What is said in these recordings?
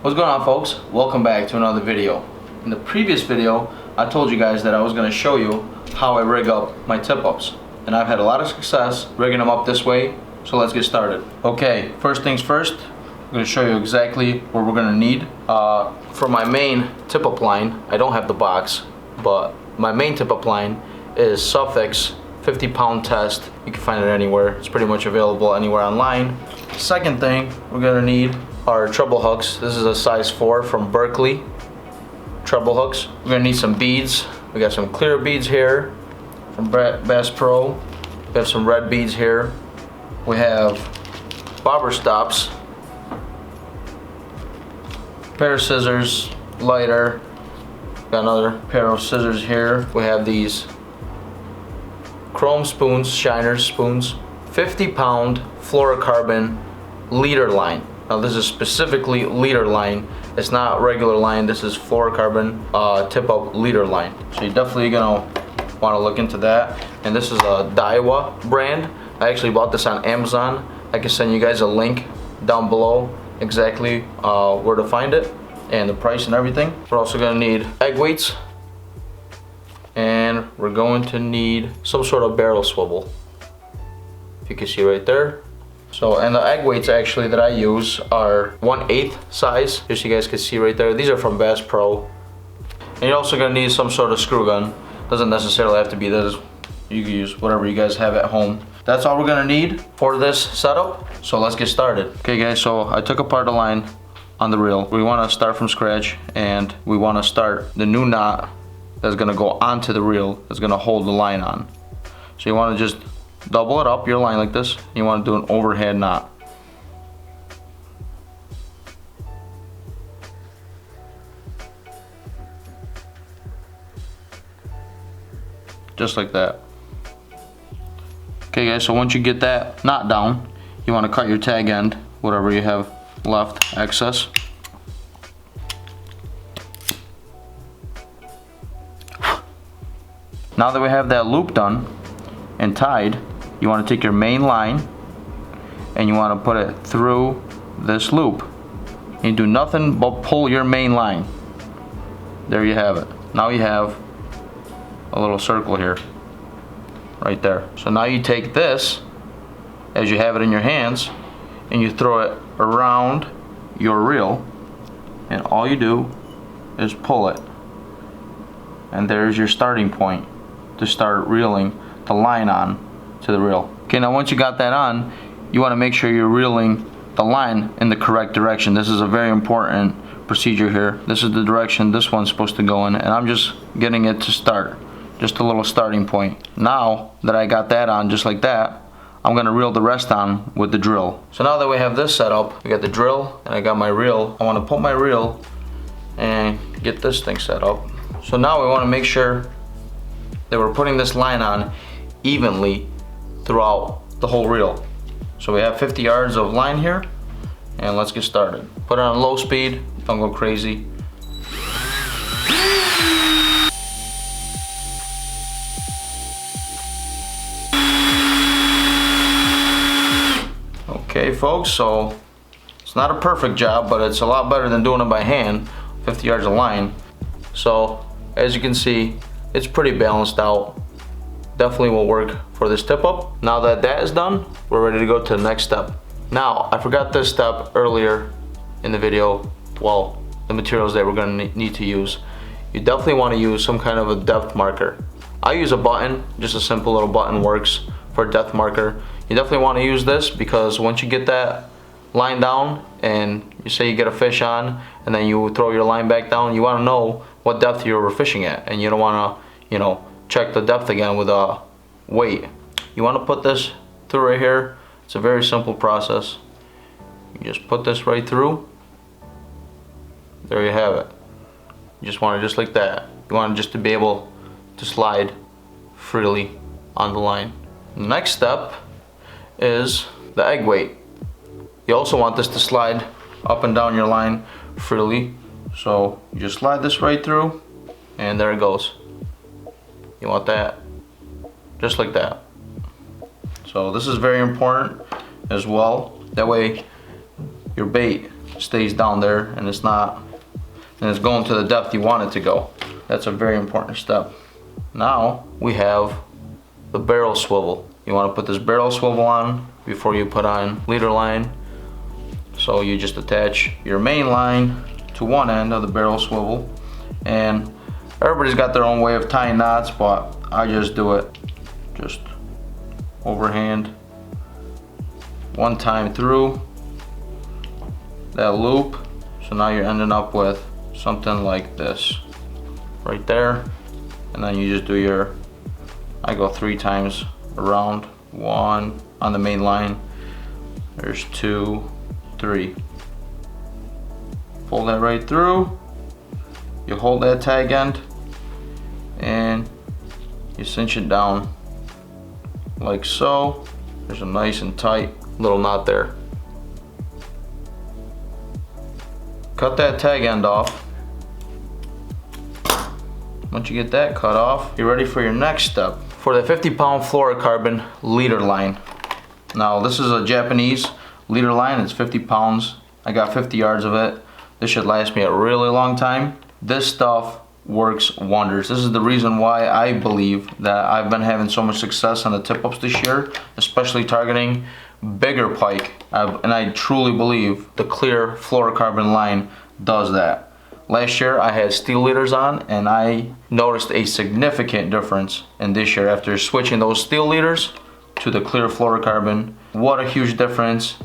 What's going on, folks? Welcome back to another video. In the previous video, I told you guys that I was going to show you how I rig up my tip-ups. And I've had a lot of success rigging them up this way, so let's get started. Okay, first things first, I'm going to show you exactly what we're going to need. For my main tip-up line, I don't have the box, but my main tip-up line is Sufix 50-pound test. You can find it anywhere. It's pretty much available anywhere online. Second thing we're going to need are treble hooks. This is a size 4 from Berkley. Treble hooks. We're gonna need some beads. We got some clear beads here from Bass Pro. We have some red beads here. We have bobber stops, pair of scissors, lighter. Got another pair of scissors here. We have these chrome spoons, Shiner spoons, 50-pound fluorocarbon leader line. Now this is specifically leader line. It's not regular line. This is fluorocarbon tip-up leader line. So you're definitely gonna want to look into that. And this is a Daiwa brand. I actually bought this on Amazon. I can send you guys a link down below exactly where to find it and the price and everything. We're also gonna need egg weights, and we're going to need some sort of barrel swivel. If you can see right there. So, and the egg weights actually that I use are 1/8 size, just so you guys can see right there. These are from Bass Pro. And you're also gonna need some sort of screw gun. Doesn't necessarily have to be this. You can use whatever you guys have at home. That's all we're gonna need for this setup. So let's get started. Okay guys, so I took apart the line on the reel. We wanna start from scratch, and we wanna start the new knot that's gonna go onto the reel, that's gonna hold the line on. So you wanna just double it up, your line like this. You want to do an overhead knot. Just like that. Okay guys, so once you get that knot down, you want to cut your tag end, whatever you have left, excess. Now that we have that loop done and tied, you want to take your main line and you want to put it through this loop. You do nothing but pull your main line. There you have it. Now you have a little circle here, right there. So now you take this, as you have it in your hands, and you throw it around your reel, and all you do is pull it. And there's your starting point to start reeling the line on to the reel. Okay, now once you got that on, you want to make sure you're reeling the line in the correct direction. This is a very important procedure here. This is the direction this one's supposed to go in, and I'm just getting it to start. Just a little starting point. Now that I got that on just like that, I'm gonna reel the rest on with the drill. So now that we have this set up, we got the drill and I got my reel. I want to put my reel and get this thing set up. So now we want to make sure that we're putting this line on evenly throughout the whole reel. So we have 50 yards of line here, and let's get started. Put it on low speed, don't go crazy. Okay folks, so it's not a perfect job, but it's a lot better than doing it by hand, 50 yards of line. So as you can see, it's pretty balanced out. Definitely will work for this tip up. Now that that is done, we're ready to go to the next step. Now, I forgot this step earlier in the video. Well, the materials that we're gonna need to use. You definitely wanna use some kind of a depth marker. I use a button, just a simple little button works for a depth marker. You definitely wanna use this because once you get that line down and you say you get a fish on and then you throw your line back down, you wanna know what depth you were fishing at, and you don't wanna, you know, check the depth again with a weight. You want to put this through right here. It's a very simple process. You just put this right through. There you have it. You just want it just like that. You want it just to be able to slide freely on the line. The next step is the egg weight. You also want this to slide up and down your line freely. So you just slide this right through, and there it goes. You want that just like that. So this is very important as well. That way your bait stays down there and it's going to the depth you want it to go. That's a very important step. Now we have the barrel swivel. You want to put this barrel swivel on before you put on leader line. So you just attach your main line to one end of the barrel swivel, and everybody's got their own way of tying knots, but I just do it just overhand, one time through that loop. So now you're ending up with something like this right there, and then you just do I go 3 times around, 1 on the main line, there's 2, 3. Pull that right through, you hold that tag end and you cinch it down like so. There's a nice and tight little knot there. Cut that tag end off. Once you get that cut off, you're ready for your next step. For the 50-pound fluorocarbon leader line. Now this is a Japanese leader line, it's 50 pounds. I got 50 yards of it. This should last me a really long time. This stuff works wonders. This is the reason why I believe that I've been having so much success on the tip-ups this year, especially targeting bigger pike. And I truly believe the clear fluorocarbon line does that. Last year I had steel leaders on and I noticed a significant difference in this year after switching those steel leaders to the clear fluorocarbon. What a huge difference.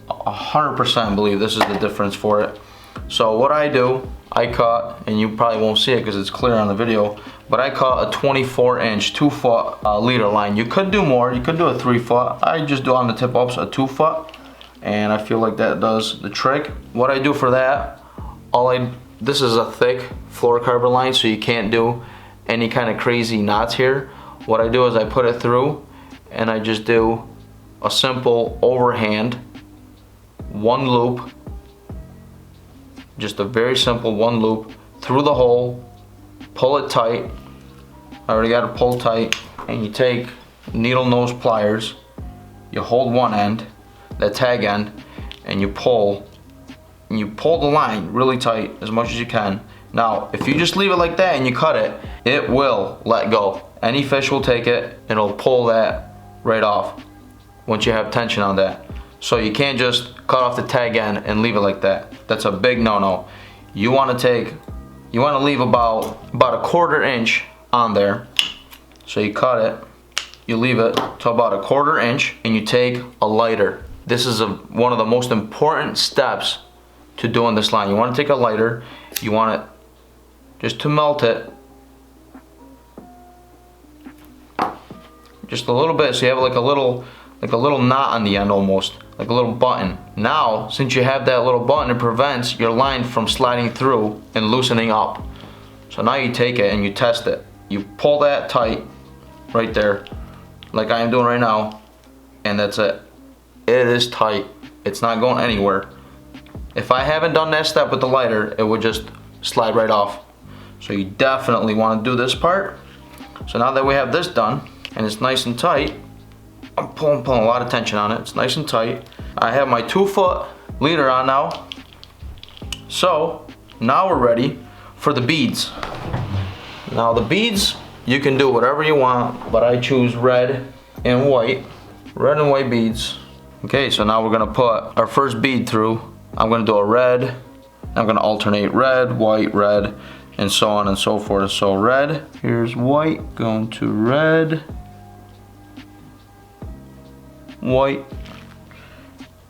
100% believe this is the difference for it. So what I do, I cut, and you probably won't see it because it's clear on the video, but I cut a 24-inch 2-foot leader line. You could do more, you could do a 3-foot. I just do on the tip-ups a 2-foot, and I feel like that does the trick. What I do for that, this is a thick fluorocarbon line, so you can't do any kind of crazy knots here. What I do is I put it through and I just do a simple overhand, one loop, just a very simple one loop through the hole, pull it tight. I already got it pulled tight, and you take needle nose pliers, you hold one end, the tag end, and you pull the line really tight as much as you can. Now, if you just leave it like that and you cut it, it will let go. Any fish will take it and it'll pull that right off once you have tension on that. So you can't just cut off the tag end and leave it like that. That's a big no-no. You want to leave about a 1/4 inch on there. So you cut it, you leave it to about a 1/4 inch, and you take a lighter. This is one of the most important steps to doing this line. You want to take a lighter, you want it just to melt it just a little bit, so you have like a little knot on the end, almost like a little button. Now, since you have that little button, it prevents your line from sliding through and loosening up. So now you take it and you test it. You pull that tight right there, like I am doing right now, and that's it. It is tight. It's not going anywhere. If I haven't done that step with the lighter, it would just slide right off. So you definitely want to do this part. So now that we have this done and it's nice and tight, I'm pulling a lot of tension on it. It's nice and tight. I have my 2-foot leader on now. So now we're ready for the beads. Now the beads, you can do whatever you want, but I choose red and white. Red and white beads. Okay, so now we're gonna put our first bead through. I'm gonna do a red. I'm gonna alternate red, white, red, and so on and so forth. So red, here's white, going to red, white,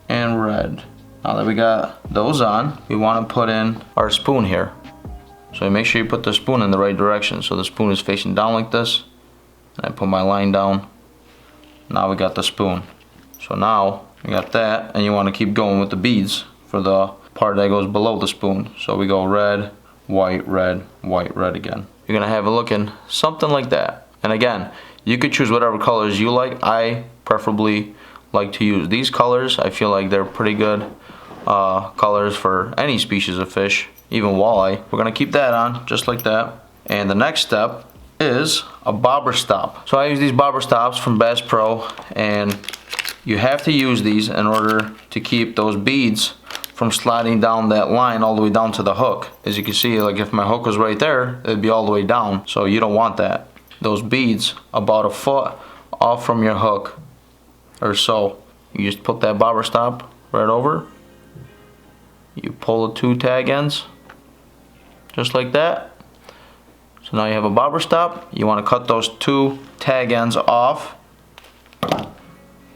and red. Now that we got those on, we want to put in our spoon here. So make sure you put the spoon in the right direction. So the spoon is facing down like this. And I put my line down. Now we got the spoon. So now we got that, and you want to keep going with the beads for the part that goes below the spoon. So we go red, white, red, white, red again. You're gonna have it looking something like that. And again, you could choose whatever colors you like. I preferably like to use these colors. I feel like they're pretty good colors for any species of fish, even walleye. We're gonna keep that on just like that. And the next step is a bobber stop. So I use these bobber stops from Bass Pro, and you have to use these in order to keep those beads from sliding down that line all the way down to the hook. As you can see, like if my hook was right there, it'd be all the way down. So you don't want that. Those beads about a foot off from your hook or so. You just put that bobber stop right over. You pull the 2 tag ends just like that. So now you have a bobber stop. You want to cut those 2 tag ends off.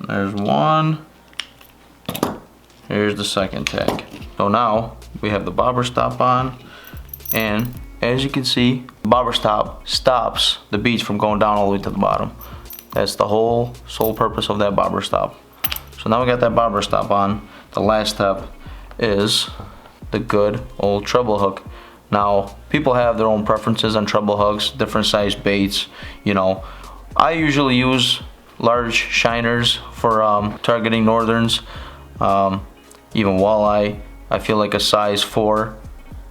There's one. Here's the second tag. So now we have the bobber stop on, and as you can see, the bobber stop stops the beads from going down all the way to the bottom. That's the whole sole purpose of that bobber stop. So now we got that bobber stop on. The last step is the good old treble hook. Now, people have their own preferences on treble hooks, different size baits. You know, I usually use large shiners for targeting northerns, even walleye. I feel like a size 4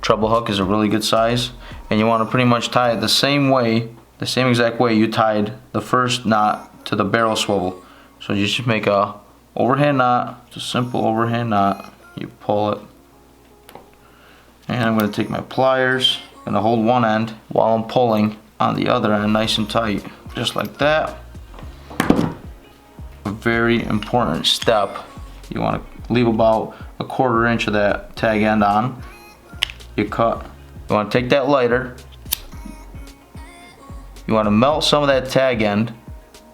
treble hook is a really good size, and you want to pretty much tie it the same way, the same exact way you tied the first knot to the barrel swivel. So you just make a overhand knot, just a simple overhand knot. You pull it, and I'm going to take my pliers and hold one end while I'm pulling on the other end nice and tight, just like that. A very important step. You want to leave about a 1/4 inch of that tag end on. You cut. You want to take that lighter. You want to melt some of that tag end,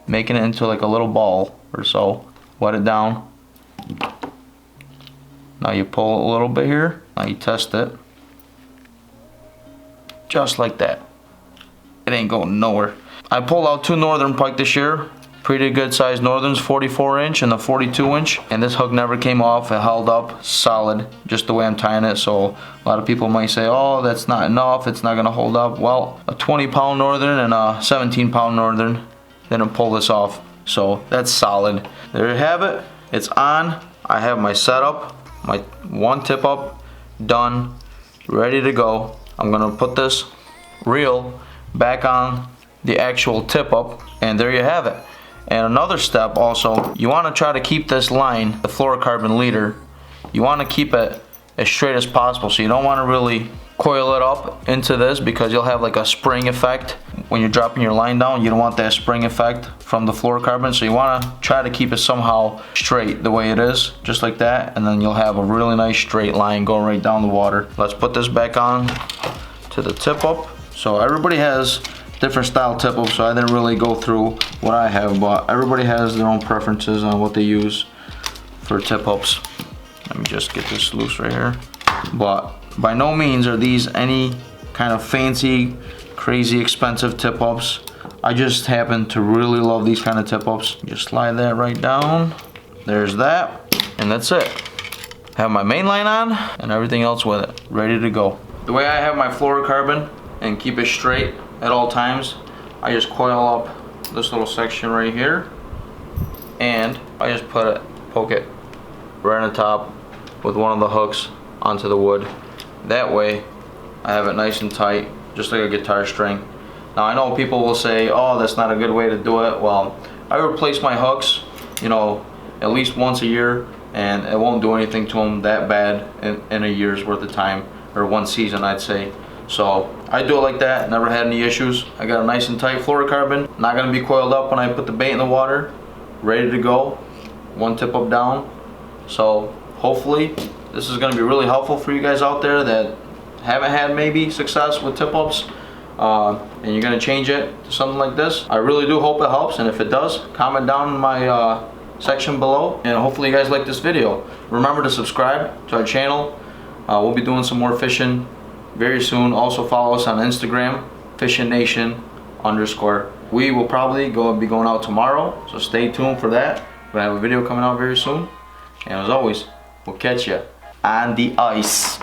making it into like a little ball or so. Wet it down. Now you pull a little bit here. Now you test it. Just like that. It ain't going nowhere. I pulled out 2 northern pike this year. Pretty good sized northerns, 44 inch and the 42 inch. And this hook never came off. It held up solid, just the way I'm tying it. So a lot of people might say, oh, that's not enough. It's not gonna hold up. Well, a 20-pound northern and a 17-pound northern didn't pull this off. So that's solid. There you have it. It's on. I have my setup, my 1 tip up, done, ready to go. I'm gonna put this reel back on the actual tip up, and there you have it. And another step also, you want to try to keep this line, the fluorocarbon leader, you want to keep it as straight as possible. So you don't want to really coil it up into this, because you'll have like a spring effect when you're dropping your line down. You don't want that spring effect from the fluorocarbon, so you want to try to keep it somehow straight the way it is, just like that, and then you'll have a really nice straight line going right down the water. Let's put this back on to the tip up. So everybody has different style tip ups, so I didn't really go through what I have, but everybody has their own preferences on what they use for tip ups. Let me just get this loose right here. But by no means are these any kind of fancy, crazy expensive tip ups. I just happen to really love these kind of tip ups. Just slide that right down. There's that, and that's it. Have my main line on and everything else with it, ready to go. The way I have my fluorocarbon and keep it straight at all times, I just coil up this little section right here, and I just poke it right on the top with one of the hooks onto the wood. That way I have it nice and tight, just like a guitar string. Now I know people will say, oh, that's not a good way to do it. Well, I replace my hooks, you know, at least once a year, and it won't do anything to them that bad in a year's worth of time, or 1 season I'd say. So I do it like that, never had any issues. I got a nice and tight fluorocarbon, not gonna be coiled up when I put the bait in the water, ready to go, 1 tip up down. So hopefully this is gonna be really helpful for you guys out there that haven't had maybe success with tip ups, and you're gonna change it to something like this. I really do hope it helps, and if it does, comment down in my section below, and hopefully you guys like this video. Remember to subscribe to our channel. We'll be doing some more fishing very soon. Also follow us on Instagram, FishingNation_. We will probably be going out tomorrow, so stay tuned for that. We're gonna have a video coming out very soon, and as always, we'll catch you on the ice.